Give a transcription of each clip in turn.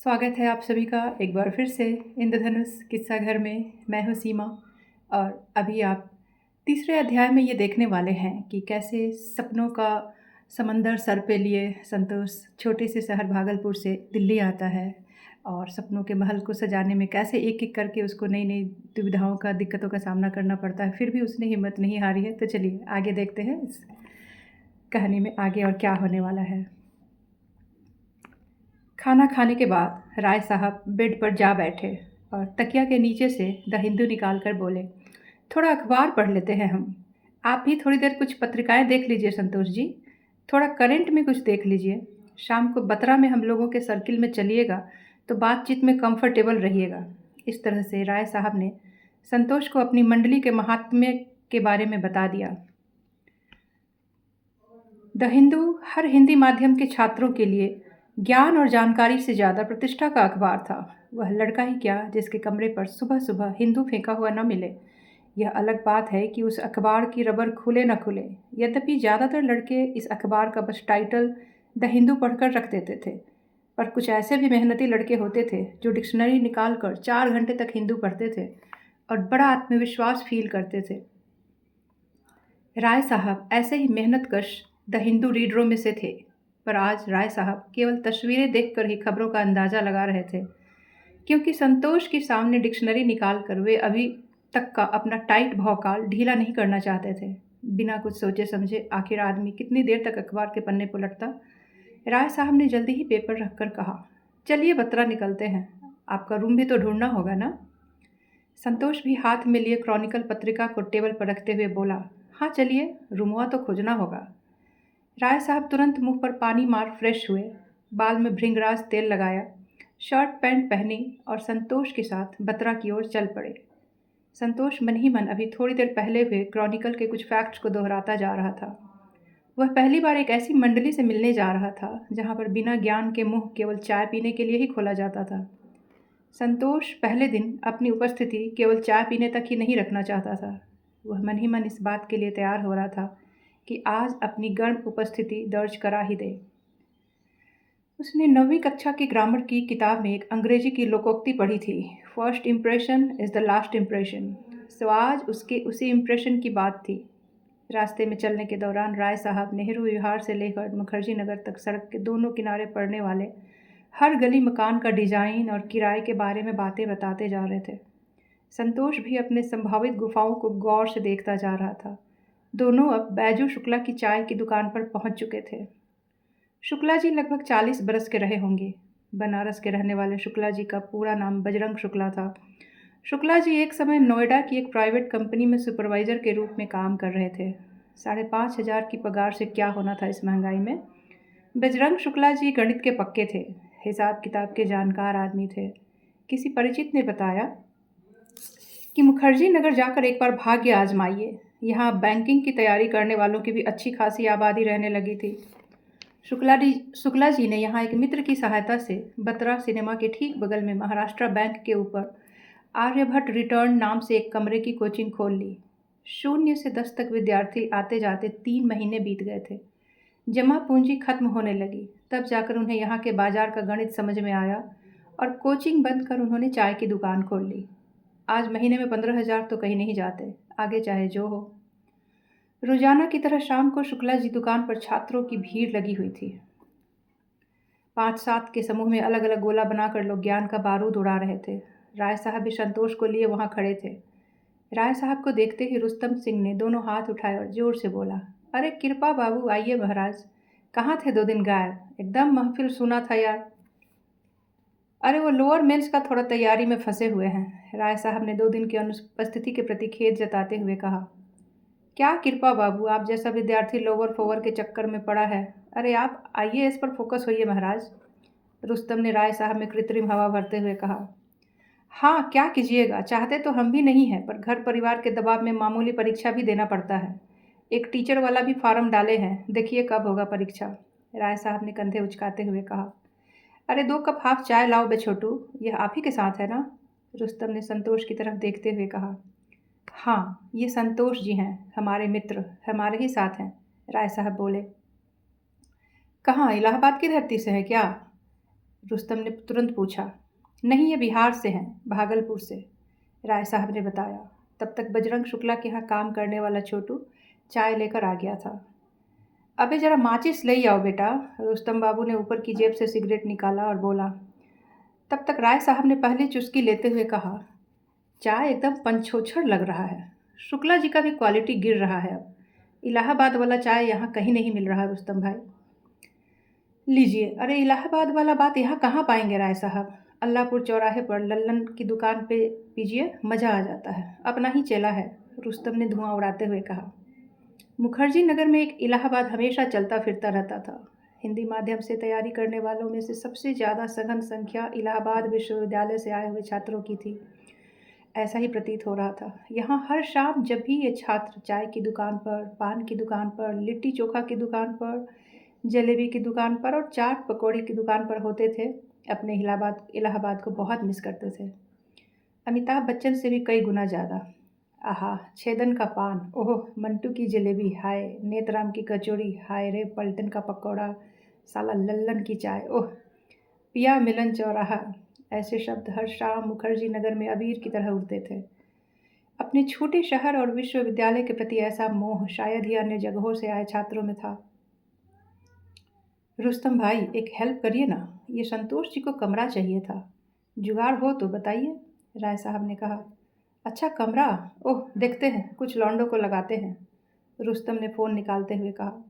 स्वागत है आप सभी का एक बार फिर से इंद्रधनुष किस्सा घर में। मैं हूँ सीमा। और अभी आप तीसरे अध्याय में ये देखने वाले हैं कि कैसे सपनों का समंदर सर पे लिए संतोष छोटे से शहर भागलपुर से दिल्ली आता है और सपनों के महल को सजाने में कैसे एक एक करके उसको नई नई दुविधाओं का दिक्कतों का सामना करना पड़ता है। फिर भी उसने हिम्मत नहीं हारी है। तो चलिए आगे देखते हैं इस कहानी में आगे और क्या होने वाला है। खाना खाने के बाद राय साहब बेड पर जा बैठे और तकिया के नीचे से द हिंदू निकाल कर बोले, थोड़ा अखबार पढ़ लेते हैं हम। आप भी थोड़ी देर कुछ पत्रिकाएं देख लीजिए संतोष जी। थोड़ा करंट में कुछ देख लीजिए। शाम को बतरा में हम लोगों के सर्किल में चलिएगा तो बातचीत में कंफर्टेबल रहिएगा। इस तरह से राय साहब ने संतोष को अपनी मंडली के महात्म्य के बारे में बता दिया। द हिंदू हर हिंदी माध्यम के छात्रों के लिए ज्ञान और जानकारी से ज़्यादा प्रतिष्ठा का अखबार था। वह लड़का ही क्या जिसके कमरे पर सुबह सुबह हिंदू फेंका हुआ न मिले। यह अलग बात है कि उस अखबार की रबर खुले न खुले। यद्यपि ज़्यादातर लड़के इस अखबार का बस टाइटल द हिंदू पढ़कर रख देते थे, पर कुछ ऐसे भी मेहनती लड़के होते थे जो डिक्शनरी निकाल कर 4 घंटे तक हिंदू पढ़ते थे और बड़ा आत्मविश्वास फील करते थे। राय साहब ऐसे ही मेहनतकश द हिंदू रीडरों में से थे, पर आज राय साहब केवल तस्वीरें देखकर ही खबरों का अंदाज़ा लगा रहे थे, क्योंकि संतोष के सामने डिक्शनरी निकाल कर वे अभी तक का अपना टाइट भौकाल ढीला नहीं करना चाहते थे। बिना कुछ सोचे समझे आखिर आदमी कितनी देर तक अखबार के पन्ने पलटता। राय साहब ने जल्दी ही पेपर रखकर कहा, चलिए बतरा निकलते हैं। आपका रूम भी तो ढूंढना होगा ना। संतोष भी हाथ में लिए क्रॉनिकल पत्रिका को टेबल पर रखते हुए बोला, हाँ चलिए, रूमवा तो खोजना होगा। राय साहब तुरंत मुंह पर पानी मार फ्रेश हुए, बाल में भृंगराज तेल लगाया, शर्ट पैंट पहनी और संतोष के साथ बतरा की ओर चल पड़े। संतोष मन ही मन अभी थोड़ी देर पहले हुए क्रॉनिकल के कुछ फैक्ट्स को दोहराता जा रहा था। वह पहली बार एक ऐसी मंडली से मिलने जा रहा था जहाँ पर बिना ज्ञान के मुंह केवल चाय पीने के लिए ही खोला जाता था। संतोष पहले दिन अपनी उपस्थिति केवल चाय पीने तक ही नहीं रखना चाहता था। वह मन ही मन इस बात के लिए तैयार हो रहा था कि आज अपनी गर्म उपस्थिति दर्ज करा ही दे। उसने 9वीं कक्षा की ग्रामर की किताब में एक अंग्रेजी की लोकोक्ति पढ़ी थी, first impression is the last impression. So आज उसके उसी इम्प्रेशन की बात थी। रास्ते में चलने के दौरान राय साहब नेहरू विहार से लेकर मुखर्जी नगर तक सड़क के दोनों किनारे पड़ने वाले हर गली मकान का डिजाइन और किराए के बारे में बातें बताते जा रहे थे। संतोष भी अपने संभावित गुफाओं को गौर से देखता जा रहा था। दोनों अब बैजू शुक्ला की चाय की दुकान पर पहुंच चुके थे। शुक्ला जी लगभग 40 बरस के रहे होंगे। बनारस के रहने वाले शुक्ला जी का पूरा नाम बजरंग शुक्ला था। शुक्ला जी एक समय नोएडा की एक प्राइवेट कंपनी में सुपरवाइज़र के रूप में काम कर रहे थे। 5,500 की पगार से क्या होना था इस महंगाई में। बजरंग शुक्ला जी गणित के पक्के थे, हिसाब किताब के जानकार आदमी थे। किसी परिचित ने बताया कि मुखर्जी नगर जाकर एक बार भाग्य आजमाइए, यहाँ बैंकिंग की तैयारी करने वालों की भी अच्छी खासी आबादी रहने लगी थी। शुक्ला जी ने यहाँ एक मित्र की सहायता से बतरा सिनेमा के ठीक बगल में महाराष्ट्र बैंक के ऊपर आर्यभट्ट रिटर्न नाम से एक कमरे की कोचिंग खोल ली। 0 से 10 तक विद्यार्थी आते जाते 3 महीने बीत गए थे। जमा पूंजी खत्म होने लगी, तब जाकर उन्हें यहाँ के बाजार का गणित समझ में आया और कोचिंग बंद कर उन्होंने चाय की दुकान खोल ली। आज महीने में 15,000 तो कहीं नहीं जाते, आगे चाहे जो हो। रोजाना की तरह शाम को शुक्ला जी दुकान पर छात्रों की भीड़ लगी हुई थी। 5-7 के समूह में अलग अलग गोला बनाकर लोग ज्ञान का बारूद उड़ा रहे थे। राय साहब भी संतोष को लिए वहां खड़े थे। राय साहब को देखते ही रुस्तम सिंह ने दोनों हाथ उठाए और जोर से बोला, अरे कृपा बाबू, आइए महाराज। कहाँ थे 2 दिन गायब? एकदम महफिल सुना था यार। अरे वो लोअर मेंस का थोड़ा तैयारी में फंसे हुए हैं, राय साहब ने 2 दिन की अनुपस्थिति के प्रति खेद जताते हुए कहा। क्या कृपा बाबू, आप जैसा विद्यार्थी लोअर फोवर के चक्कर में पड़ा है। अरे आप आइए, इस पर फोकस होइए महाराज, रुस्तम ने राय साहब में कृत्रिम हवा भरते हुए कहा। हाँ क्या कीजिएगा, चाहते तो हम भी नहीं हैं, पर घर परिवार के दबाव में मामूली परीक्षा भी देना पड़ता है। एक टीचर वाला भी फार्म डाले हैं, देखिए कब होगा परीक्षा, राय साहब ने कंधे उचकाते हुए कहा। अरे 2 कप हाफ चाय लाओ बे छोटू, यह आप ही के साथ है ना, रुस्तम ने संतोष की तरफ देखते हुए कहा। हाँ, ये संतोष जी हैं, हमारे मित्र, हमारे ही साथ हैं, राय साहब बोले। कहाँ, इलाहाबाद की धरती से है क्या? रुस्तम ने तुरंत पूछा। नहीं, ये बिहार से हैं, भागलपुर से, राय साहब ने बताया। तब तक बजरंग शुक्ला के यहाँ काम करने वाला छोटू चाय लेकर आ गया था। अबे जरा माचिस ले आओ बेटा, रुस्तम बाबू ने ऊपर की जेब से सिगरेट निकाला और बोला। तब तक राय साहब ने पहली चुस्की लेते हुए कहा, चाय एकदम पंचोछड़ लग रहा है। शुक्ला जी का भी क्वालिटी गिर रहा है अब। इलाहाबाद वाला चाय यहाँ कहीं नहीं मिल रहा रुस्तम भाई। लीजिए। अरे इलाहाबाद वाला बात यहाँ कहाँ पाएंगे राय साहब। अल्लाहपुर चौराहे पर लल्लन की दुकान पे पीजिए, मज़ा आ जाता है। अपना ही चेला है, रुस्तम ने धुआं उड़ाते हुए कहा। मुखर्जी नगर में एक इलाहाबाद हमेशा चलता फिरता रहता था। हिंदी माध्यम से तैयारी करने वालों में से सबसे ज़्यादा सघन संख्या इलाहाबाद विश्वविद्यालय से आए हुए छात्रों की थी। ऐसा ही प्रतीत हो रहा था। यहाँ हर शाम जब भी ये छात्र चाय की दुकान पर, पान की दुकान पर, लिट्टी चोखा की दुकान पर, जलेबी की दुकान पर और चाट पकौड़ी की दुकान पर होते थे, अपने इलाहाबाद को बहुत मिस करते थे। अमिताभ बच्चन से भी कई गुना ज़्यादा। आहा, छेदन का पान, ओह मंटू की जलेबी, हाय नेतराम की कचौड़ी, हाय रे पलटन का पकौड़ा, साला लल्लन की चाय, ओह पिया मिलन चौराहा। ऐसे शब्द हर शाम मुखर्जी नगर में अबीर की तरह उड़ते थे। अपने छोटे शहर और विश्वविद्यालय के प्रति ऐसा मोह शायद ही अन्य जगहों से आए छात्रों में था। रुस्तम भाई, एक हेल्प करिए ना, ये संतोष जी को कमरा चाहिए था। जुगाड़ हो तो बताइए, राय साहब ने कहा। अच्छा कमरा, ओह देखते हैं, कुछ लौंडों को लगाते हैं, रुस्तम ने फ़ोन निकालते हुए कहा।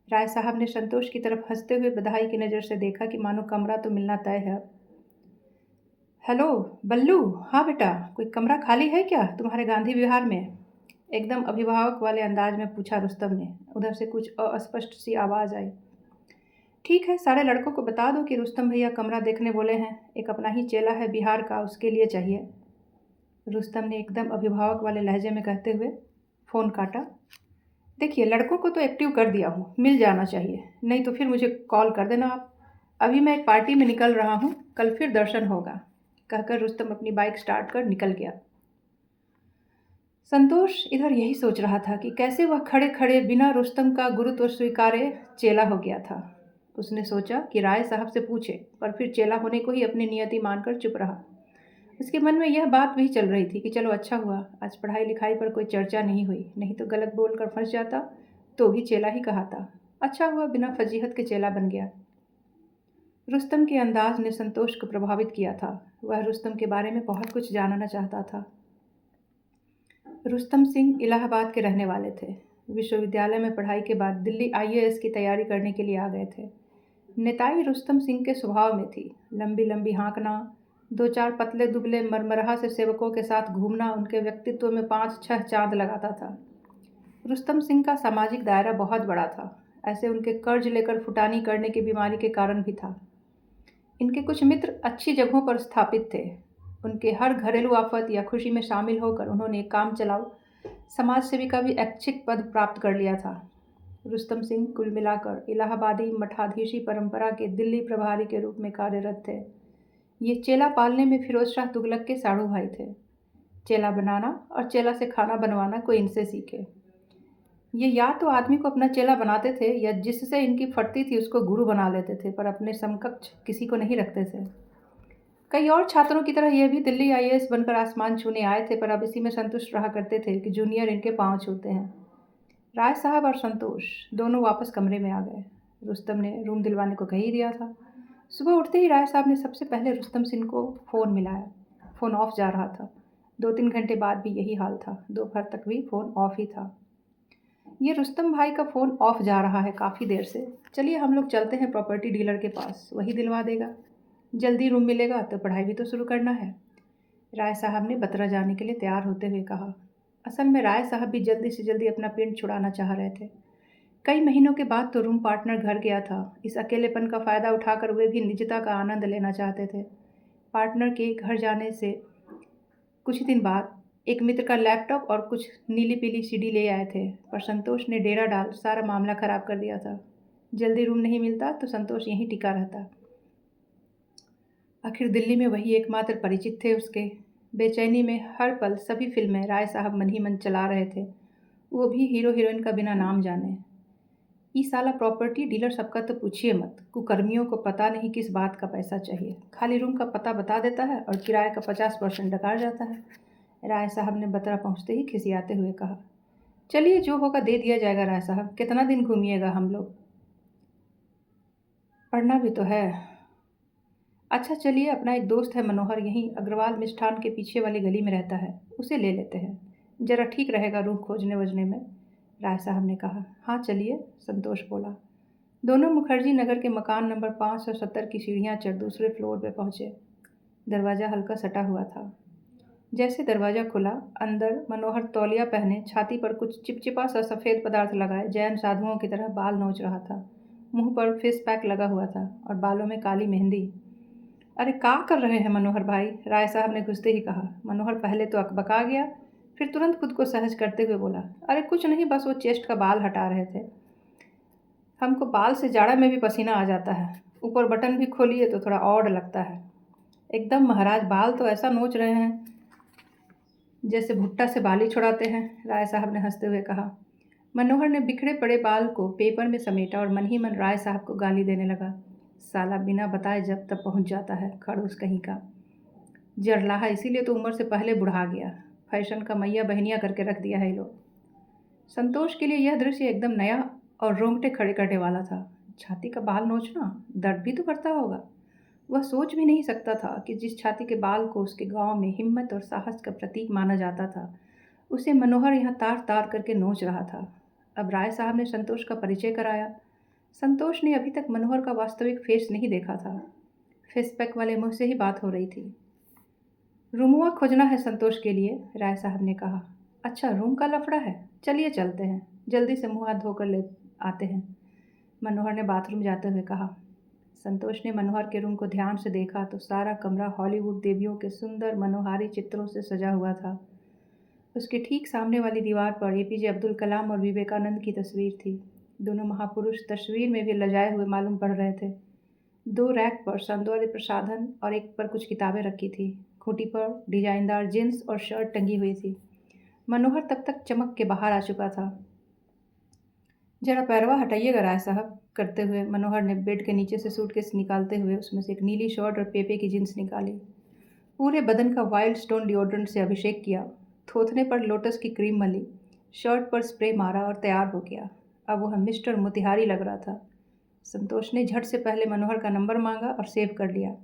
राय साहब ने संतोष की तरफ हंसते हुए बधाई की नज़र से देखा कि मानो कमरा तो मिलना तय है। हेलो बल्लू, हाँ बेटा, कोई कमरा खाली है क्या तुम्हारे गांधी विहार में? एकदम अभिभावक वाले अंदाज में पूछा रुस्तम ने। उधर से कुछ अस्पष्ट सी आवाज़ आई। ठीक है, सारे लड़कों को बता दो कि रुस्तम भैया कमरा देखने बोले हैं। एक अपना ही चेला है बिहार का, उसके लिए चाहिए, रुस्तम ने एकदम अभिभावक वाले लहजे में कहते हुए फ़ोन काटा। देखिए, लड़कों को तो एक्टिव कर दिया हूँ, मिल जाना चाहिए, नहीं तो फिर मुझे कॉल कर देना आप। अभी मैं एक पार्टी में निकल रहा हूँ, कल फिर दर्शन होगा, कहकर रुस्तम अपनी बाइक स्टार्ट कर निकल गया। संतोष इधर यही सोच रहा था कि कैसे वह खड़े खड़े बिना रुस्तम का गुरुत्व स्वीकारे चेला हो गया था। उसने सोचा कि राय साहब से पूछे, पर फिर चेला होने को ही अपनी नियति मानकर चुप रहा। उसके मन में यह बात भी चल रही थी कि चलो अच्छा हुआ आज पढ़ाई लिखाई पर कोई चर्चा नहीं हुई, नहीं तो गलत बोलकर फंस जाता तो भी चेला ही कहाता। अच्छा हुआ बिना फजीहत के चेला बन गया। रुस्तम के अंदाज ने संतोष को प्रभावित किया था। वह रुस्तम के बारे में बहुत कुछ जानना चाहता था। रुस्तम सिंह इलाहाबाद के रहने वाले थे। विश्वविद्यालय में पढ़ाई के बाद दिल्ली आईएएस की तैयारी करने के लिए आ गए थे। नेताई रुस्तम सिंह के स्वभाव में थी। लंबी लंबी हाँकना, दो चार पतले दुबले मरमरहा से सेवकों के साथ घूमना उनके व्यक्तित्व में 5-6 चांद लगाता था। रुस्तम सिंह का सामाजिक दायरा बहुत बड़ा था। ऐसे उनके कर्ज लेकर फुटानी करने की बीमारी के कारण भी था। इनके कुछ मित्र अच्छी जगहों पर स्थापित थे। उनके हर घरेलू आफत या खुशी में शामिल होकर उन्होंने एक काम चलाओ समाज सेवी का भी ऐच्छिक पद प्राप्त कर लिया था। रुस्तम सिंह कुल मिलाकर इलाहाबादी मठाधीशी परंपरा के दिल्ली प्रभारी के रूप में कार्यरत थे। ये चेला पालने में फिरोज शाह तुगलक के साढ़ू भाई थे। चेला बनाना और चेला से खाना बनवाना कोई इनसे सीखे। ये या तो आदमी को अपना चेला बनाते थे या जिससे इनकी फटती थी उसको गुरु बना लेते थे, पर अपने समकक्ष किसी को नहीं रखते थे। कई और छात्रों की तरह ये भी दिल्ली आईएएस बनकर आसमान छूने आए थे, पर अब इसी में संतुष्ट रहा करते थे कि जूनियर इनके पांव छूते हैं। राय साहब और संतोष दोनों वापस कमरे में आ गए। रुस्तम ने रूम दिलवाने को कह ही दिया था। सुबह उठते ही राय साहब ने सबसे पहले रुस्तम सिंह को फ़ोन मिलाया। फ़ोन ऑफ जा रहा था। 2-3 घंटे बाद भी यही हाल था। दोपहर तक भी फ़ोन ऑफ ही था। ये रुस्तम भाई का फ़ोन ऑफ जा रहा है काफ़ी देर से। चलिए हम लोग चलते हैं प्रॉपर्टी डीलर के पास, वही दिलवा देगा। जल्दी रूम मिलेगा तो पढ़ाई भी तो शुरू करना है, राय साहब ने बतरा जाने के लिए तैयार होते हुए कहा। असल में राय साहब भी जल्दी से जल्दी अपना पिंड छुड़ाना चाह रहे थे। कई महीनों के बाद तो रूम पार्टनर घर गया था। इस अकेलेपन का फ़ायदा उठाकर वे भी निजता का आनंद लेना चाहते थे। पार्टनर के घर जाने से कुछ ही दिन बाद एक मित्र का लैपटॉप और कुछ नीली पीली सीडी ले आए थे, पर संतोष ने डेरा डाल सारा मामला ख़राब कर दिया था। जल्दी रूम नहीं मिलता तो संतोष यहीं टिका रहता। आखिर दिल्ली में वही एकमात्र परिचित थे उसके। बेचैनी में हर पल सभी फिल्में राय साहब मन ही मन चला रहे थे, वो भी हीरो हीरोइन का बिना नाम जाने। ई साला प्रॉपर्टी डीलर सबका तो पूछिए मत। कुकर्मियों को पता नहीं किस बात का पैसा चाहिए, खाली रूम का पता बता देता है और किराए का 50% डकार जाता है। राय साहब ने बतरा पहुंचते ही खिसियाते हुए कहा, चलिए जो होगा दे दिया जाएगा राय साहब, कितना दिन घूमिएगा हम लोग, पढ़ना भी तो है। अच्छा चलिए, अपना एक दोस्त है मनोहर, यहीं अग्रवाल मिष्ठान के पीछे वाली गली में रहता है, उसे ले लेते हैं, जरा ठीक रहेगा रूम खोजने वोजने में। राय साहब ने कहा, हाँ चलिए, संतोष बोला। दोनों मुखर्जी नगर के मकान नंबर 570 की सीढ़ियाँ चढ़ दूसरे फ्लोर पे पहुँचे। दरवाज़ा हल्का सटा हुआ था। जैसे दरवाज़ा खुला, अंदर मनोहर तौलिया पहने, छाती पर कुछ चिपचिपा सा सफ़ेद पदार्थ लगाए जैन साधुओं की तरह बाल नोच रहा था। मुंह पर फेस पैक लगा हुआ था और बालों में काली मेहंदी। अरे का कर रहे हैं मनोहर भाई, राय साहब ने घुसते ही कहा। मनोहर पहले तो अकबका गया, फिर तुरंत खुद को सहज करते हुए बोला, अरे कुछ नहीं, बस वो चेस्ट का बाल हटा रहे थे। हमको बाल से जाड़ा में भी पसीना आ जाता है, ऊपर बटन भी खोलिए तो थोड़ा ऑड लगता है। एकदम महाराज, बाल तो ऐसा नोच रहे हैं जैसे भुट्टा से बाली छुड़ाते हैं, राय साहब ने हंसते हुए कहा। मनोहर ने बिखरे पड़े बाल को पेपर में समेटा और मन ही मन राय साहब को गाली देने लगा। साला बिना बताए जब तक पहुंच जाता है, खड़ूस कहीं का। जरलाहा, इसीलिए तो उम्र से पहले बुढ़ा गया, फैशन का मैया बहनिया करके रख दिया है ये लोग। संतोष के लिए यह दृश्य एकदम नया और रोंगटे खड़े करने वाला था। छाती का बाल नोचना, दर्द भी तो करता होगा। वह सोच भी नहीं सकता था कि जिस छाती के बाल को उसके गांव में हिम्मत और साहस का प्रतीक माना जाता था, उसे मनोहर यहाँ तार तार करके नोच रहा था। अब राय साहब ने संतोष का परिचय कराया। संतोष ने अभी तक मनोहर का वास्तविक फेस नहीं देखा था। फेस पैक वाले मुंह से ही बात हो रही थी। रूमुआ खोजना है संतोष के लिए, राय साहब ने कहा। अच्छा, रूम का लफड़ा है, चलिए चलते हैं, जल्दी से मुंह हाथ धोकर ले आते हैं, मनोहर ने बाथरूम जाते हुए कहा। संतोष ने मनोहर के रूम को ध्यान से देखा तो सारा कमरा हॉलीवुड देवियों के सुंदर मनोहारी चित्रों से सजा हुआ था। उसके ठीक सामने वाली दीवार पर एपीजे अब्दुल कलाम और विवेकानंद की तस्वीर थी। दोनों महापुरुष तस्वीर में भी लजाए हुए मालूम पड़ रहे थे। दो रैक पर सौंदर्य प्रसाधन और एक पर कुछ किताबें रखी थी। खूंटी पर डिजाइनदार जींस और शर्ट टंगी हुई थी। मनोहर तब तक चमक के बाहर आ चुका था। जरा पैरवा हटाइएगा राय साहब, करते हुए मनोहर ने बेड के नीचे से सूटकेस निकालते हुए उसमें से एक नीली शर्ट और पेपे की जींस निकाली। पूरे बदन का वाइल्ड स्टोन डिओड्रेंट से अभिषेक किया, थोथने पर लोटस की क्रीम मली, शर्ट पर स्प्रे मारा और तैयार हो गया। अब वह मिस्टर मोतिहारी लग रहा था। संतोष ने झट से पहले मनोहर का नंबर मांगा और सेव कर लिया।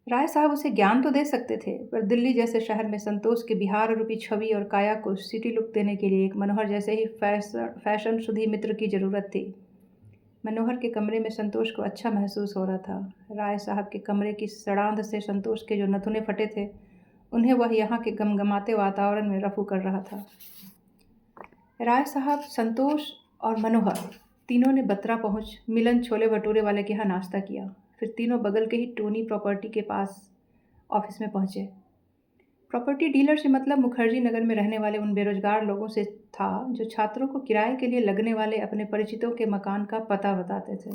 राय साहब उसे ज्ञान तो दे सकते थे, पर दिल्ली जैसे शहर में संतोष के बिहार रूपी छवि और काया को सिटी लुक देने के लिए एक मनोहर जैसे ही फैशन शुद्धि मित्र की ज़रूरत थी। मनोहर के कमरे में संतोष को अच्छा महसूस हो रहा था। राय साहब के कमरे की सड़ांध से संतोष के जो नथुने फटे थे, उन्हें वह यहाँ के गमगमाते वातावरण में रफू कर रहा था। राय साहब, संतोष और मनोहर तीनों ने बत्रा पहुँच मिलन छोले भटूरे वाले के यहाँ नाश्ता किया। फिर तीनों बगल के ही टोनी प्रॉपर्टी के पास ऑफिस में पहुँचे। प्रॉपर्टी डीलर से मतलब मुखर्जी नगर में रहने वाले उन बेरोजगार लोगों से था जो छात्रों को किराए के लिए लगने वाले अपने परिचितों के मकान का पता बताते थे।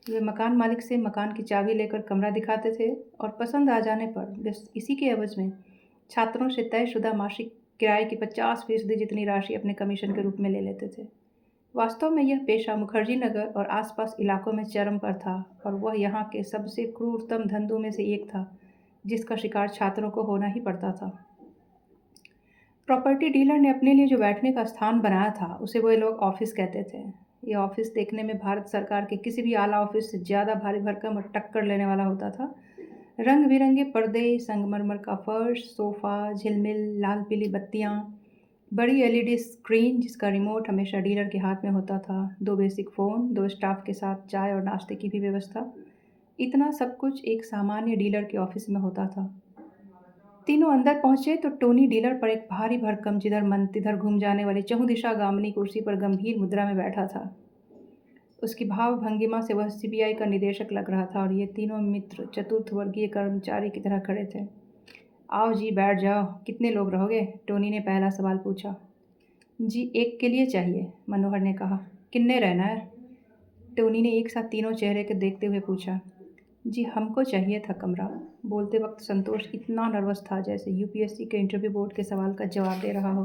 वे मकान मालिक से मकान की चाबी लेकर कमरा दिखाते थे और पसंद आ जाने पर वे इसी के एवज में छात्रों से तयशुदा मासिक किराए की 50% जितनी राशि अपने कमीशन के रूप में ले लेते थे। वास्तव में यह पेशा मुखर्जी नगर और आसपास इलाकों में चरम पर था और वह यहाँ के सबसे क्रूरतम धंधों में से एक था, जिसका शिकार छात्रों को होना ही पड़ता था। प्रॉपर्टी डीलर ने अपने लिए जो बैठने का स्थान बनाया था, उसे वो लोग ऑफिस कहते थे। यह ऑफिस देखने में भारत सरकार के किसी भी आला ऑफिस से ज़्यादा भारी भरकम और टक्कर लेने वाला होता था। रंग बिरंगे पर्दे, संगमरमर का फर्श, सोफ़ा, झिलमिल, लाल पीली बत्तियाँ, बड़ी एलईडी स्क्रीन जिसका रिमोट हमेशा डीलर के हाथ में होता था, 2 बेसिक फ़ोन, 2 स्टाफ के साथ चाय और नाश्ते की भी व्यवस्था। इतना सब कुछ एक सामान्य डीलर के ऑफिस में होता था। तीनों अंदर पहुंचे तो टोनी डीलर पर एक भारी भरकम जिधर मन तिधर घूम जाने वाली चहुदिशा गामिनी कुर्सी पर गंभीर मुद्रा में बैठा था। उसकी भाव भंगिमा से वह सीबीआई का निदेशक लग रहा था और ये तीनों मित्र चतुर्थ वर्गीय कर्मचारी की तरह खड़े थे। आओ जी, बैठ जाओ, कितने लोग रहोगे? टोनी ने पहला सवाल पूछा। जी, एक के लिए चाहिए, मनोहर ने कहा। किन्ने रहना है? टोनी ने एक साथ तीनों चेहरे को देखते हुए पूछा। जी, हमको चाहिए था कमरा। बोलते वक्त संतोष इतना नर्वस था जैसे यूपीएससी के इंटरव्यू बोर्ड के सवाल का जवाब दे रहा हो।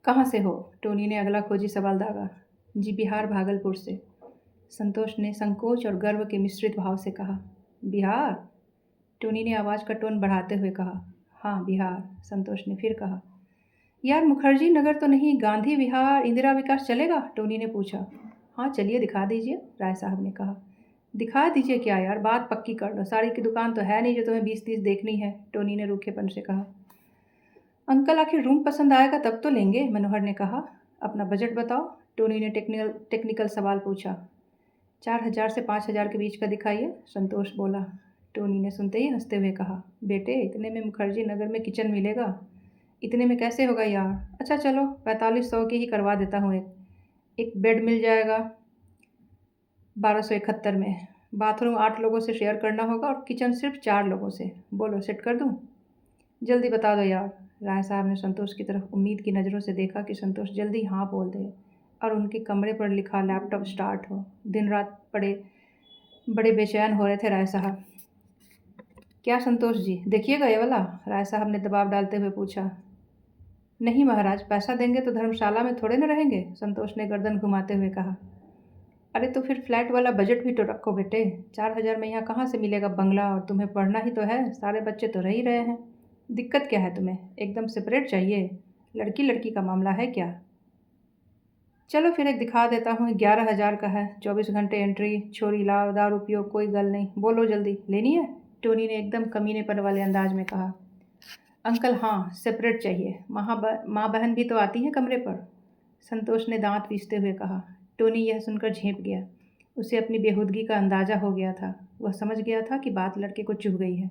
कहाँ से हो? टोनी ने अगला खोजी सवाल दागा। जी बिहार भागलपुर से। संतोष ने संकोच और गर्व के मिश्रित भाव से कहा। बिहार? टोनी ने आवाज़ का टोन बढ़ाते हुए कहा। हाँ बिहार, संतोष ने फिर कहा। यार मुखर्जी नगर तो नहीं, गांधी विहार इंदिरा विकास चलेगा? टोनी ने पूछा। हाँ चलिए दिखा दीजिए, राय साहब ने कहा। दिखा दीजिए क्या यार, बात पक्की कर लो, साड़ी की दुकान तो है नहीं जो तुम्हें 20-30 देखनी है, टोनी ने रूखेपन से कहा। अंकल आखिर रूम पसंद आएगा तब तो लेंगे, मनोहर ने कहा। अपना बजट बताओ, टोनी ने टेक्निकल सवाल पूछा। 4,000 से 5,000 के बीच का दिखाइए, संतोष बोला। टोनी ने सुनते ही हंसते हुए कहा। बेटे इतने में मुखर्जी नगर में किचन मिलेगा? इतने में कैसे होगा यार? अच्छा चलो 4500 की ही करवा देता हूँ। एक बेड मिल जाएगा 1271 में। बाथरूम 8 लोगों से शेयर करना होगा और किचन सिर्फ 4 लोगों से। बोलो सेट कर दूँ? जल्दी बता दो यार। राय साहब ने संतोष की तरफ उम्मीद की नज़रों से देखा कि संतोष जल्दी हाँ बोल दे और उनके कमरे पर लिखा लैपटॉप स्टार्ट हो। दिन रात बड़े बेचैन हो रहे थे राय साहब। क्या संतोष जी, देखिएगा ये वाला? राय साहब ने दबाव डालते हुए पूछा। नहीं महाराज, पैसा देंगे तो धर्मशाला में थोड़े न रहेंगे, संतोष ने गर्दन घुमाते हुए कहा। अरे तो फिर फ्लैट वाला बजट भी तो रखो बेटे। 4,000 में यहाँ कहाँ से मिलेगा बंगला, और तुम्हें पढ़ना ही तो है, सारे बच्चे तो रह ही रहे हैं। दिक्कत क्या है तुम्हें? एकदम सेपरेट चाहिए? लड़की लड़की का मामला है क्या? चलो फिर एक दिखा देता हूँ, 11,000 का है, 24 घंटे एंट्री, छोरी लाओ दारू पियो, कोई गल नहीं, बोलो जल्दी लेनी है? टोनी ने एकदम कमीनेपन वाले अंदाज में कहा। अंकल हाँ, सेपरेट चाहिए, माँ बहन भी तो आती हैं कमरे पर, संतोष ने दांत पीसते हुए कहा। टोनी यह सुनकर झेंप गया। उसे अपनी बेहूदगी का अंदाज़ा हो गया था। वह समझ गया था कि बात लड़के को चुभ गई है।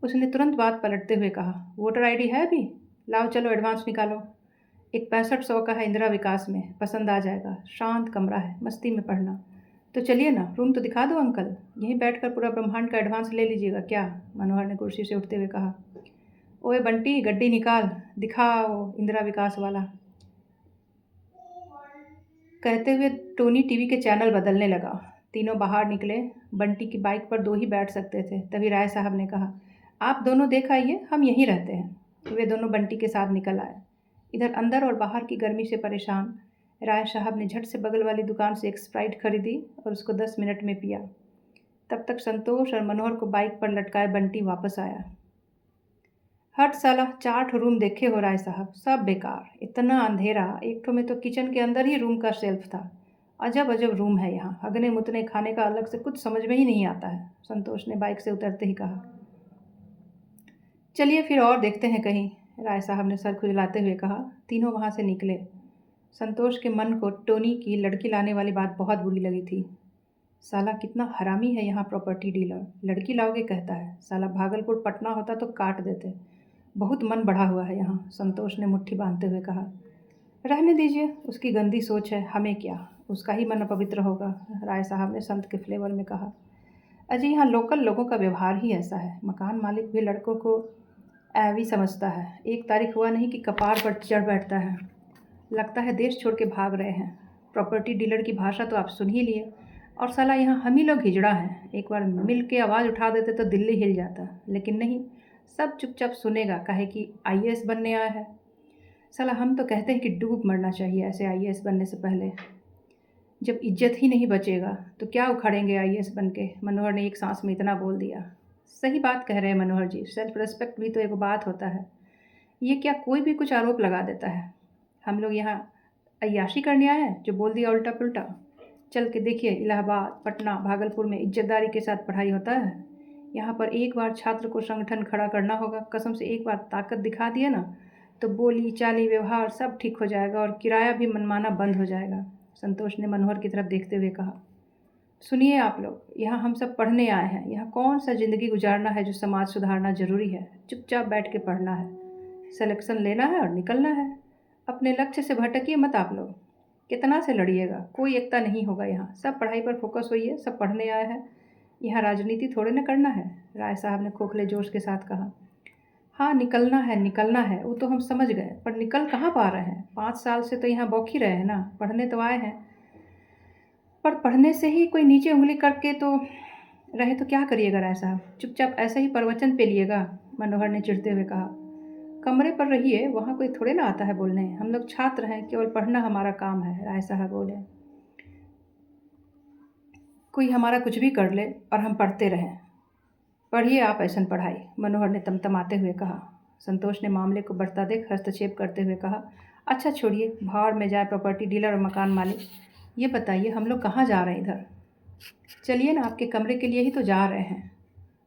उसने तुरंत बात पलटते हुए कहा। वोटर आईडी है अभी? लाओ चलो एडवांस निकालो। एक 6500 का है इंदिरा विकास में, पसंद आ जाएगा, शांत कमरा है, मस्ती में पढ़ना। तो चलिए ना, रूम तो दिखा दो अंकल, यहीं बैठकर पूरा ब्रह्मांड का एडवांस ले लीजिएगा क्या? मनोहर ने कुर्सी से उठते हुए कहा। ओए बंटी, गड्डी निकाल, दिखाओ इंदिरा विकास वाला, कहते हुए टोनी टीवी के चैनल बदलने लगा। तीनों बाहर निकले। बंटी की बाइक पर 2 ही बैठ सकते थे। तभी राय साहब ने कहा, आप दोनों देख आइए, हम यहीं रहते हैं। वे दोनों बंटी के साथ निकल आए। इधर अंदर और बाहर की गर्मी से परेशान राय साहब ने झट से बगल वाली दुकान से एक स्प्राइट खरीदी और उसको 10 मिनट में पिया। तब तक संतोष और मनोहर को बाइक पर लटकाए बंटी वापस आया। हट साला, 4 रूम देखे हो राय साहब, सब बेकार, इतना अंधेरा, एक ठो में तो किचन के अंदर ही रूम का शेल्फ था। अजब अजब रूम है यहाँ, अगने मुतने खाने का अलग से कुछ समझ में ही नहीं आता है, संतोष ने बाइक से उतरते ही कहा। चलिए फिर और देखते हैं कहीं, राय साहब ने सर खुजलाते हुए कहा। तीनों वहाँ से निकले। संतोष के मन को टोनी की लड़की लाने वाली बात बहुत बुरी लगी थी। साला कितना हरामी है यहाँ प्रॉपर्टी डीलर, लड़की लाओगे कहता है, साला भागलपुर पटना होता तो काट देते। बहुत मन बढ़ा हुआ है यहाँ, संतोष ने मुट्ठी बांधते हुए कहा। रहने दीजिए, उसकी गंदी सोच है, हमें क्या, उसका ही मन अपवित्र होगा, राय साहब ने संत के फ्लेवर में कहा। अजी यहाँ लोकल लोगों का व्यवहार ही ऐसा है, मकान मालिक भी लड़कों को ऐवी समझता है। 1 तारीख हुआ नहीं कि कपार पर चढ़ बैठता है, लगता है देश छोड़ के भाग रहे हैं। प्रॉपर्टी डीलर की भाषा तो आप सुन ही लिए, और साला यहाँ हम ही लोग हिजड़ा हैं। एक बार मिल के आवाज़ उठा देते तो दिल्ली हिल जाता, लेकिन नहीं, सब चुपचाप सुनेगा, काहे कि आईएएस बनने आया है। साला हम तो कहते हैं कि डूब मरना चाहिए ऐसे आईएएस बनने से पहले। जब इज्जत ही नहीं बचेगा तो क्या उखाड़ेंगे आईएएस बन के, मनोहर ने एक सांस में इतना बोल दिया। सही बात कह रहे हैं मनोहर जी, सेल्फ रिस्पेक्ट भी तो एक बात होता है। ये क्या कोई भी कुछ आरोप लगा देता है? हम लोग यहाँ अय्याशी करने आए हैं जो बोल दिया उल्टा पुल्टा? चल के देखिए, इलाहाबाद, पटना, भागलपुर में इज्जतदारी के साथ पढ़ाई होता है। यहाँ पर एक बार छात्र को संगठन खड़ा करना होगा, कसम से एक बार ताकत दिखा दिए ना तो बोली चाली व्यवहार सब ठीक हो जाएगा और किराया भी मनमाना बंद हो जाएगा, संतोष ने मनोहर की तरफ देखते हुए कहा। सुनिए आप लोग, यहाँ हम सब पढ़ने आए हैं, यहाँ कौन सा ज़िंदगी गुजारना है जो समाज सुधारना ज़रूरी है। चुपचाप बैठ के पढ़ना है, सिलेक्शन लेना है और निकलना है। अपने लक्ष्य से भटकिए मत आप लोग। कितना से लड़िएगा, कोई एकता नहीं होगा यहाँ, सब पढ़ाई पर फोकस होइए, सब पढ़ने आए हैं, यहाँ राजनीति थोड़े न करना है, राय साहब ने खोखले जोश के साथ कहा। हाँ निकलना है, वो तो हम समझ गए, पर निकल कहाँ पा रहे हैं? 5 साल से तो यहाँ बौख ही रहे हैं ना, पढ़ने तो आए हैं, पर पढ़ने से ही कोई नीचे उंगली करके तो रहे तो क्या करिएगा राय साहब? चुपचाप ऐसे ही प्रवचन पे लिएगा, मनोहर ने चिढ़ते हुए कहा। कमरे पर रहिए, वहाँ कोई थोड़े ना आता है बोलने। हम लोग छात्र हैं, केवल पढ़ना हमारा काम है, राय साहब बोले। कोई हमारा कुछ भी कर ले और हम पढ़ते रहें। पढ़िए आप ऐसन पढ़ाई, मनोहर ने तमतमाते हुए कहा। संतोष ने मामले को बढ़ता देख हस्तक्षेप करते हुए कहा, अच्छा छोड़िए, भाड़ में जाए प्रॉपर्टी डीलर और मकान मालिक। ये बताइए हम लोग कहाँ जा रहे हैं इधर? चलिए ना, आपके कमरे के लिए ही तो जा रहे हैं।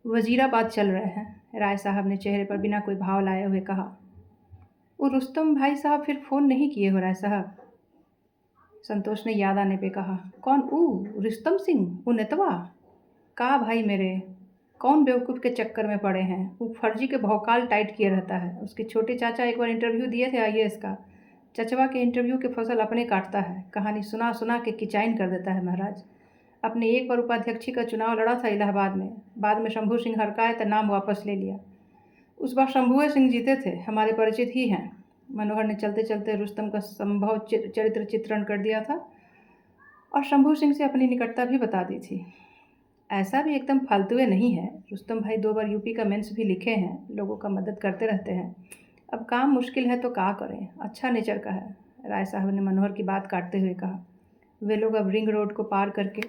वजीराबाद चल रहे हैं, राय साहब ने चेहरे पर बिना कोई भाव लाए हुए कहा। वो रुस्तम भाई साहब फिर फ़ोन नहीं किए हो राय साहब? संतोष ने याद आने पे कहा। कौन रुस्तम सिंह, वो नेतवा? का भाई मेरे, कौन बेवकूफ़ के चक्कर में पड़े हैं? वो फर्जी के भौकाल टाइट किए रहता है। उसके छोटे चाचा एक बार इंटरव्यू दिए थे आईएएस का। चचवा के इंटरव्यू के फसल अपने काटता है, कहानी सुना सुना के किचाइन कर देता है महाराज। अपने एक बार उपाध्यक्षी का चुनाव लड़ा था इलाहाबाद में, बाद में शंभू सिंह हरकाए तो नाम वापस ले लिया। उस बार शंभुए सिंह जीते थे, हमारे परिचित ही हैं। मनोहर ने चलते चलते रुस्तम का संभव चरित्र चित्रण कर दिया था और शंभू सिंह से अपनी निकटता भी बता दी थी। ऐसा भी एकदम फालतुए नहीं है, रुस्तम भाई 2 बार यूपी का मेंस भी लिखे हैं, लोगों का मदद करते रहते हैं। अब काम मुश्किल है तो क्या करें, अच्छा नेचर का है, राय साहब ने मनोहर की बात काटते हुए कहा। वे लोग अब रिंग रोड को पार करके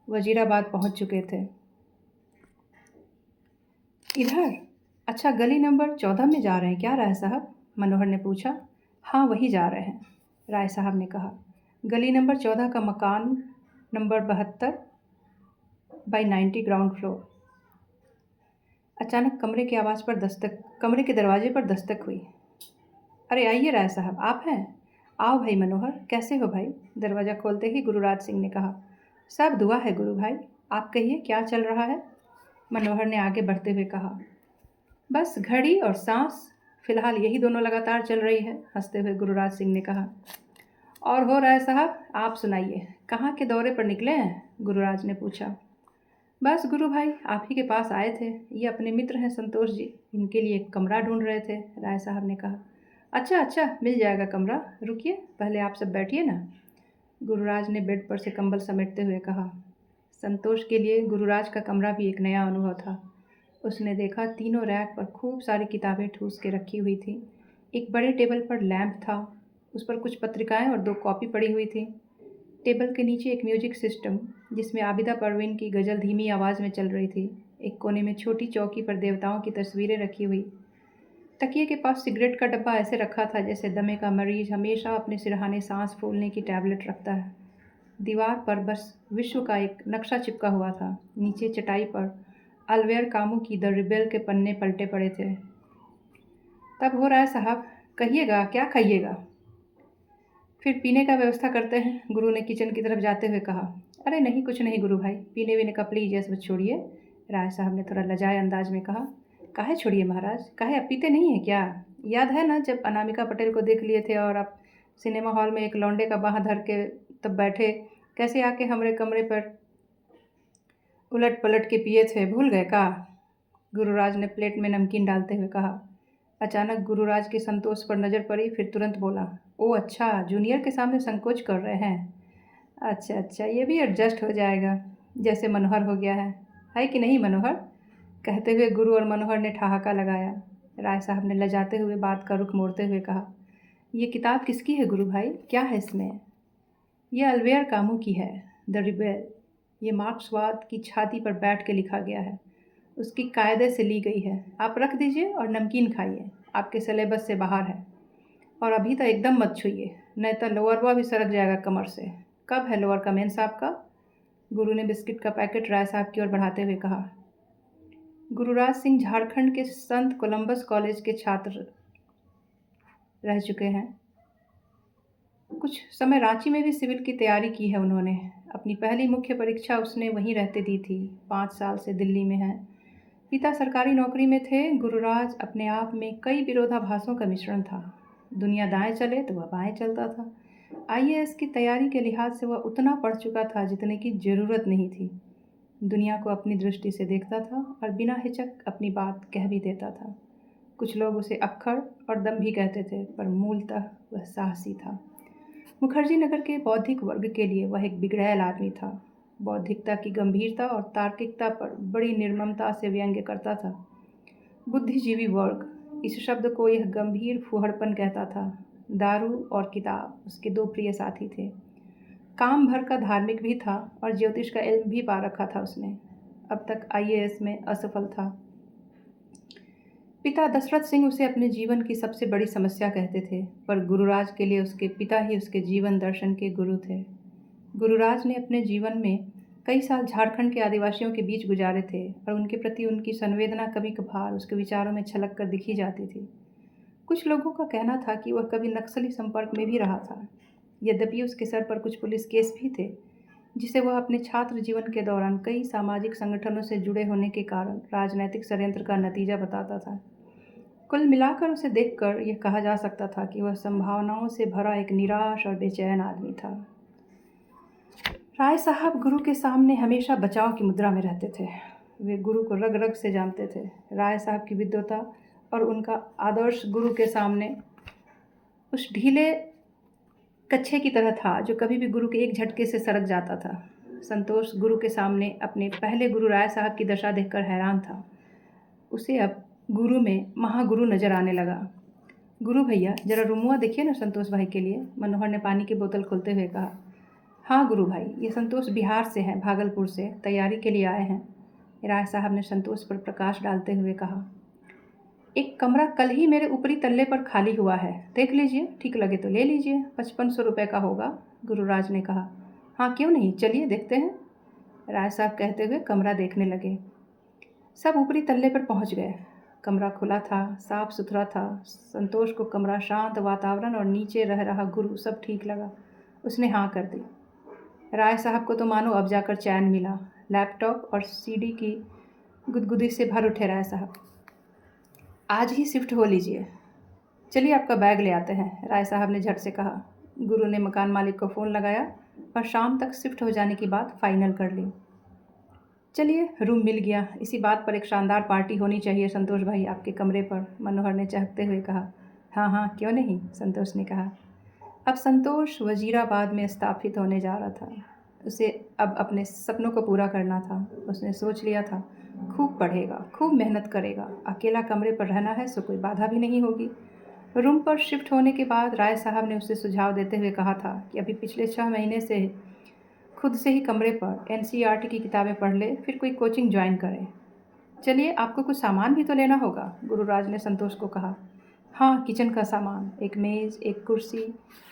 वजीराबाद पहुंच चुके थे। इधर? अच्छा, गली नंबर 14 में जा रहे हैं क्या राय साहब? मनोहर ने पूछा। हाँ, वही जा रहे हैं, राय साहब ने कहा। गली नंबर 14 का मकान नंबर 72/90 ग्राउंड फ्लोर। अचानक कमरे के दरवाजे पर दस्तक हुई। अरे आइए राय साहब, आप हैं? आओ भाई मनोहर, कैसे हो भाई? दरवाज़ा खोलते ही गुरुराज सिंह ने कहा। सब दुआ है गुरु भाई, आप कहिए क्या चल रहा है? मनोहर ने आगे बढ़ते हुए कहा। बस घड़ी और सांस, फिलहाल यही दोनों लगातार चल रही है, हंसते हुए गुरुराज सिंह ने कहा। और हो राय साहब, आप सुनाइए, कहाँ के दौरे पर निकले हैं? गुरुराज ने पूछा। बस गुरु भाई, आप ही के पास आए थे, ये अपने मित्र हैं संतोष जी, इनके लिए एक कमरा ढूंढ रहे थे, राय साहब ने कहा। अच्छा अच्छा, मिल जाएगा कमरा, रुकिए पहले आप सब बैठिए ना, गुरुराज ने बेड पर से कंबल समेटते हुए कहा। संतोष के लिए गुरुराज का कमरा भी एक नया अनुभव था। उसने देखा तीनों रैक पर खूब सारी किताबें ठूस के रखी हुई थी। एक बड़े टेबल पर लैंप था, उस पर कुछ पत्रिकाएं और 2 कॉपी पड़ी हुई थी। टेबल के नीचे एक म्यूजिक सिस्टम जिसमें आबिदा परवीन की गज़ल धीमी आवाज़ में चल रही थी। एक कोने में छोटी चौकी पर देवताओं की तस्वीरें रखी हुई। तकिए के पास सिगरेट का डब्बा ऐसे रखा था जैसे दमे का मरीज हमेशा अपने सिरहाने सांस फूलने की टैबलेट रखता है। दीवार पर बस विश्व का एक नक्शा चिपका हुआ था। नीचे चटाई पर अल्वेयर कामू की द रिबेल के पन्ने पलटे पड़े थे। तब हो रहा है साहब, कहिएगा क्या खाइएगा? फिर पीने का व्यवस्था करते हैं, गुरु ने किचन की तरफ जाते हुए कहा। अरे नहीं, कुछ नहीं गुरु भाई, पीने वीने का प्लीज ये सब छोड़िए, राय साहब ने थोड़ा लजाए अंदाज में कहा। काहे छोड़िए महाराज, काहे अब पीते नहीं हैं क्या? याद है ना जब अनामिका पटेल को देख लिए थे और आप सिनेमा हॉल में एक लौंडे का बाह धर के तब बैठे, कैसे आके हमारे कमरे पर उलट पलट के पिए थे, भूल गए का? गुरुराज ने प्लेट में नमकीन डालते हुए कहा। अचानक गुरुराज की संतोष पर नज़र पड़ी, फिर तुरंत बोला, ओह अच्छा, जूनियर के सामने संकोच कर रहे हैं। अच्छा अच्छा, ये भी एडजस्ट हो जाएगा, जैसे मनोहर हो गया है कि नहीं मनोहर? कहते हुए गुरु और मनोहर ने ठहाका लगाया। राय साहब ने लजाते हुए बात का रुख मोड़ते हुए कहा, ये किताब किसकी है गुरु भाई, क्या है इसमें? यह अल्वेयर कामू की है, द रिबेल। ये मार्क्सवाद की छाती पर बैठ के लिखा गया है, उसकी कायदे से ली गई है। आप रख दीजिए और नमकीन खाइए, आपके सिलेबस से बाहर है। और अभी तो एकदम मत छूइए, नहीं तो लोअरवा भी सरक जाएगा कमर से। कब है लोअर का मेंस आपका? गुरु ने बिस्किट का पैकेट राय साहब की ओर बढ़ाते हुए कहा। गुरुराज सिंह झारखंड के संत कोलंबस कॉलेज के छात्र रह चुके हैं। कुछ समय रांची में भी सिविल की तैयारी की है उन्होंने। अपनी पहली मुख्य परीक्षा उसने वहीं रहते दी थी। 5 साल से दिल्ली में है। पिता सरकारी नौकरी में थे। गुरुराज अपने आप में कई विरोधाभासों का मिश्रण था। दुनिया दाएं चले तो वह बाएं चलता था। आईएएस की तैयारी के लिहाज से वह उतना पढ़ चुका था जितने की ज़रूरत नहीं थी। दुनिया को अपनी दृष्टि से देखता था और बिना हिचक अपनी बात कह भी देता था। कुछ लोग उसे अक्खड़ और दम भी कहते थे, पर मूलतः वह साहसी था। मुखर्जी नगर के बौद्धिक वर्ग के लिए वह एक बिगड़ैल आदमी था। बौद्धिकता की गंभीरता और तार्किकता पर बड़ी निर्ममता से व्यंग्य करता था। बुद्धिजीवी वर्ग, इस शब्द को यह गंभीर फूहड़पन कहता था। दारू और किताब उसके दो प्रिय साथी थे। काम भर का धार्मिक भी था और ज्योतिष का इल्म भी पा रखा था उसने। अब तक आईएएस में असफल था। पिता दशरथ सिंह उसे अपने जीवन की सबसे बड़ी समस्या कहते थे, पर गुरुराज के लिए उसके पिता ही उसके जीवन दर्शन के गुरु थे। गुरुराज ने अपने जीवन में कई साल झारखंड के आदिवासियों के बीच गुजारे थे और उनके प्रति उनकी संवेदना कभी कभार उसके विचारों में छलक कर दिखी जाती थी। कुछ लोगों का कहना था कि वह कभी नक्सली संपर्क में भी रहा था। यद्यपि उसके सर पर कुछ पुलिस केस भी थे, जिसे वह अपने छात्र जीवन के दौरान कई सामाजिक संगठनों से जुड़े होने के कारण राजनैतिक षड्यंत्र का नतीजा बताता था। कुल मिलाकर उसे देखकर यह कहा जा सकता था कि वह संभावनाओं से भरा एक निराश और बेचैन आदमी था। राय साहब गुरु के सामने हमेशा बचाव की मुद्रा में रहते थे। वे गुरु को रग रग से जानते थे। राय साहब की विद्वता और उनका आदर्श गुरु के सामने उस ढीले कच्छे की तरह था जो कभी भी गुरु के एक झटके से सरक जाता था। संतोष गुरु के सामने अपने पहले गुरु राय साहब की दशा देखकर हैरान था। उसे अब गुरु में महागुरु नजर आने लगा। गुरु भैया जरा रुमुआ देखिए ना संतोष भाई के लिए, मनोहर ने पानी की बोतल खोलते हुए कहा। हाँ गुरु भाई, ये संतोष बिहार से हैं, भागलपुर से तैयारी के लिए आए हैं, राय साहब ने संतोष पर प्रकाश डालते हुए कहा। एक कमरा कल ही मेरे ऊपरी तल्ले पर खाली हुआ है, देख लीजिए, ठीक लगे तो ले लीजिए, 5500 रुपये का होगा, गुरुराज ने कहा। हाँ क्यों नहीं, चलिए देखते हैं, राय साहब कहते हुए कमरा देखने लगे। सब ऊपरी तल्ले पर पहुंच गए। कमरा खुला था, साफ सुथरा था। संतोष को कमरा, शांत वातावरण और नीचे रह रहा गुरु सब ठीक लगा। उसने हाँ कर दी। राय साहब को तो मानो अब जाकर चैन मिला। लैपटॉप और सीडी की गुदगुदी से भर उठे राय साहब। आज ही शिफ्ट हो लीजिए। चलिए आपका बैग ले आते हैं, राय साहब ने झट से कहा। गुरु ने मकान मालिक को फ़ोन लगाया और शाम तक शिफ्ट हो जाने की बात फाइनल कर ली। चलिए रूम मिल गया, इसी बात पर एक शानदार पार्टी होनी चाहिए संतोष भाई आपके कमरे पर, मनोहर ने चहकते हुए कहा। हाँ हाँ क्यों नहीं, संतोष ने कहा। अब संतोष वजीराबाद में स्थापित होने जा रहा था। उसे अब अपने सपनों को पूरा करना था। उसने सोच लिया था, खूब पढ़ेगा, खूब मेहनत करेगा, अकेला कमरे पर रहना है सो कोई बाधा भी नहीं होगी। रूम पर शिफ्ट होने के बाद राय साहब ने उसे सुझाव देते हुए कहा था कि अभी पिछले 6 महीने से खुद से ही कमरे पर एनसीईआरटी की किताबें पढ़ ले, फिर कोई कोचिंग ज्वाइन करें। चलिए आपको कुछ सामान भी तो लेना होगा, गुरुराज ने संतोष को कहा। हाँ किचन का सामान, एक मेज़, एक कुर्सी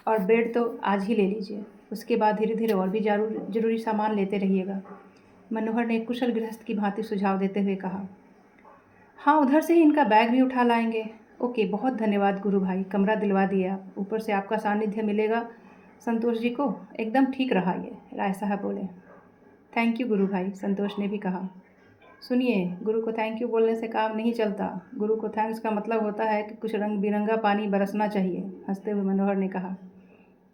और बेड तो आज ही ले लीजिए, उसके बाद धीरे धीरे और भी जरूरी सामान लेते रहिएगा, मनोहर ने एक कुशल गृहस्थ की भांति सुझाव देते हुए कहा। हाँ उधर से ही इनका बैग भी उठा लाएंगे। ओके, बहुत धन्यवाद गुरु भाई, कमरा दिलवा दिए आप, ऊपर से आपका सानिध्य मिलेगा संतोष जी को, एकदम ठीक रहा ये, राय साहब बोले। थैंक यू गुरु भाई, संतोष ने भी कहा। सुनिए, गुरु को थैंक यू बोलने से काम नहीं चलता। गुरु को थैंक्स का मतलब होता है कि कुछ रंग बिरंगा पानी बरसना चाहिए, हंसते हुए मनोहर ने कहा।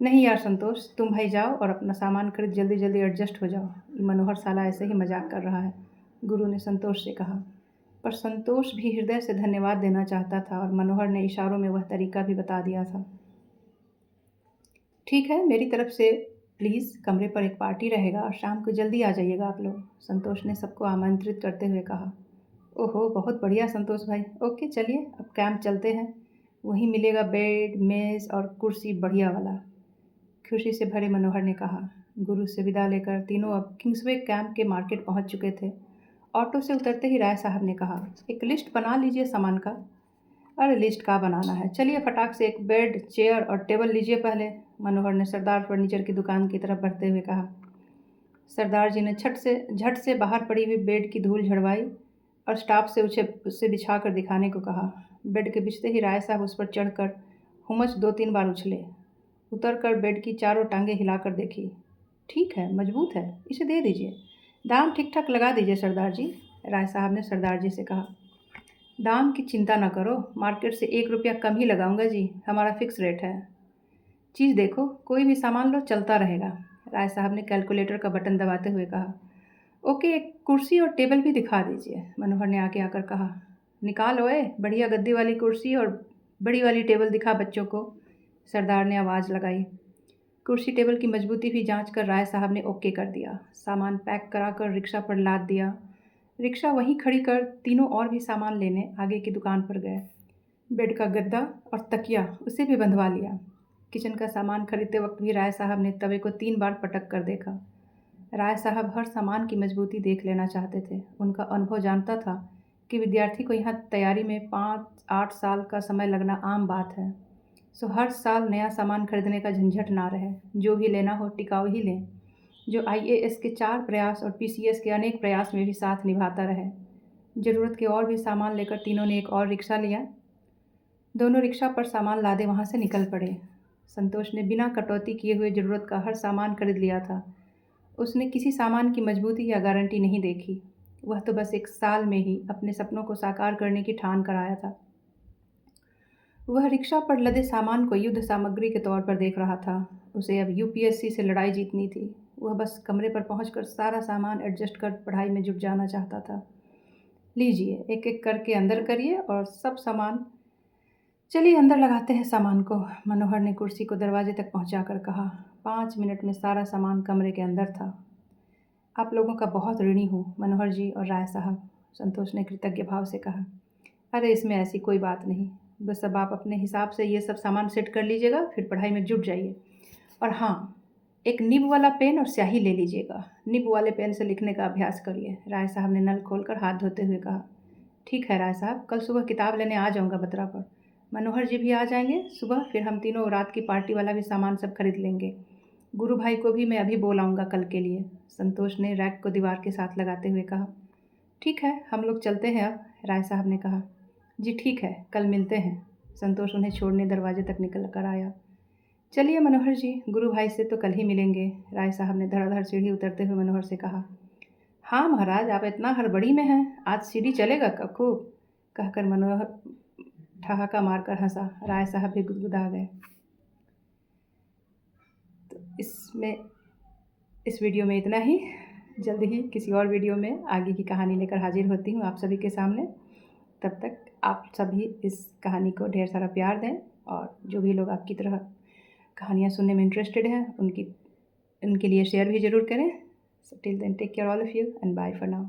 नहीं यार संतोष, तुम भाई जाओ और अपना सामान खरीद जल्दी जल्दी एडजस्ट हो जाओ, मनोहर साला ऐसे ही मजाक कर रहा है, गुरु ने संतोष से कहा। पर संतोष भी हृदय से धन्यवाद देना चाहता था और मनोहर ने इशारों में वह तरीका भी बता दिया था। ठीक है, मेरी तरफ से प्लीज़ कमरे पर एक पार्टी रहेगा और शाम को जल्दी आ जाइएगा आप लोग, संतोष ने सबको आमंत्रित करते हुए कहा। ओहो बहुत बढ़िया संतोष भाई, ओके चलिए अब कैंप चलते हैं, वहीं मिलेगा बेड, मेज़ और कुर्सी बढ़िया वाला, खुशी से भरे मनोहर ने कहा। गुरु से विदा लेकर तीनों अब किंग्सवे कैंप के मार्केट पहुंच चुके थे। ऑटो से उतरते ही राय साहब ने कहा, एक लिस्ट बना लीजिए सामान का। अरे लिस्ट का बनाना है, चलिए फटाक से एक बेड, चेयर और टेबल लीजिए पहले, मनोहर ने सरदार फर्नीचर की दुकान की तरफ बढ़ते हुए कहा। सरदार जी ने झट से बाहर पड़ी हुई बेड की धूल झड़वाई और स्टाफ से उससे बिछा कर दिखाने को कहा। बेड के बिछते ही राय साहब उस पर चढ़कर हुमच 2-3 बार उछले। उतर कर बेड की चारों टांगें हिलाकर देखी। ठीक है, मजबूत है, इसे दे दीजिए, दाम ठीक ठाक लगा दीजिए सरदार जी, राय साहब ने सरदार जी से कहा। दाम की चिंता न करो, मार्केट से 1 रुपया कम ही लगाऊंगा जी, हमारा फिक्स रेट है। चीज़ देखो, कोई भी सामान लो चलता रहेगा, राय साहब ने कैलकुलेटर का बटन दबाते हुए कहा। ओके, एक कुर्सी और टेबल भी दिखा दीजिए, मनोहर ने आगे आकर कहा। निकाल ओए, बढ़िया गद्दी वाली कुर्सी और बड़ी वाली टेबल दिखा बच्चों को, सरदार ने आवाज़ लगाई। कुर्सी टेबल की मजबूती भी जांच कर राय साहब ने ओके कर दिया। सामान पैक कराकर रिक्शा पर लाद दिया। रिक्शा वहीं खड़ी कर तीनों और भी सामान लेने आगे की दुकान पर गए। बेड का गद्दा और तकिया उसे भी बंधवा लिया। किचन का सामान खरीदते वक्त भी राय साहब ने तवे को 3 बार पटक कर देखा। राय साहब हर सामान की मजबूती देख लेना चाहते थे। उनका अनुभव जानता था कि विद्यार्थी को यहाँ तैयारी में 5-8 साल का समय लगना आम बात है। सो हर साल नया सामान खरीदने का झंझट ना रहे। जो भी लेना हो टिकाऊ ही लें, जो आईएएस के 4 प्रयास और पीसीएस के अनेक प्रयास में भी साथ निभाता रहे। ज़रूरत के और भी सामान लेकर तीनों ने एक और रिक्शा लिया। दोनों रिक्शा पर सामान लादे वहाँ से निकल पड़े। संतोष ने बिना कटौती किए हुए ज़रूरत का हर सामान खरीद लिया था। उसने किसी सामान की मजबूती या गारंटी नहीं देखी। वह तो बस 1 साल में ही अपने सपनों को साकार करने की ठान कर आया था। वह रिक्शा पर लदे सामान को युद्ध सामग्री के तौर पर देख रहा था। उसे अब यूपीएससी से लड़ाई जीतनी थी। वह बस कमरे पर पहुंचकर सारा सामान एडजस्ट कर पढ़ाई में जुट जाना चाहता था। लीजिए, एक-एक करके अंदर करिए और सब सामान। चलिए अंदर लगाते हैं सामान को, मनोहर ने कुर्सी को दरवाजे तक पहुंचाकर कहा। 5 मिनट में सारा सामान कमरे के अंदर था। आप लोगों का बहुत ऋणी हूँ, मनोहर जी और राय साहब, संतोष ने कृतज्ञ भाव से कहा। अरे इसमें ऐसी कोई बात नहीं, बस अब आप अपने हिसाब से ये सब सामान सेट कर लीजिएगा, फिर पढ़ाई में जुट जाइए। और हाँ, एक निब वाला पेन और स्याही ले लीजिएगा। निब वाले पेन से लिखने का अभ्यास करिए, राय साहब ने नल खोलकर हाथ धोते हुए कहा। ठीक है राय साहब, कल सुबह किताब लेने आ जाऊँगा बतरा पर। मनोहर जी भी आ जाएंगे सुबह, फिर हम तीनों रात की पार्टी वाला भी सामान सब खरीद लेंगे। गुरु भाई को भी मैं अभी बोल आऊँगा कल के लिए, संतोष ने रैक को दीवार के साथ लगाते हुए कहा। ठीक है, हम लोग चलते हैं अब, राय साहब ने कहा। जी ठीक है, कल मिलते हैं। संतोष उन्हें छोड़ने दरवाजे तक निकल कर आया। चलिए मनोहर जी, गुरु भाई से तो कल ही मिलेंगे, राय साहब ने धड़ाधड़ सीढ़ी उतरते हुए मनोहर से कहा। हाँ महाराज, आप इतना हड़बड़ी में हैं, आज सीढ़ी चलेगा कब खूब, कहकर मनोहर ठहाका मारकर हंसा। राय साहब भी गुदगुदा गए। तो इस वीडियो में इतना ही। जल्द ही किसी और वीडियो में आगे की कहानी लेकर हाजिर होती हूँ आप सभी के सामने। तब तक आप सभी इस कहानी को ढेर सारा प्यार दें, और जो भी लोग आपकी तरह कहानियाँ सुनने में इंटरेस्टेड हैं उनके लिए शेयर भी ज़रूर करें। So till then take care all of you and bye for now.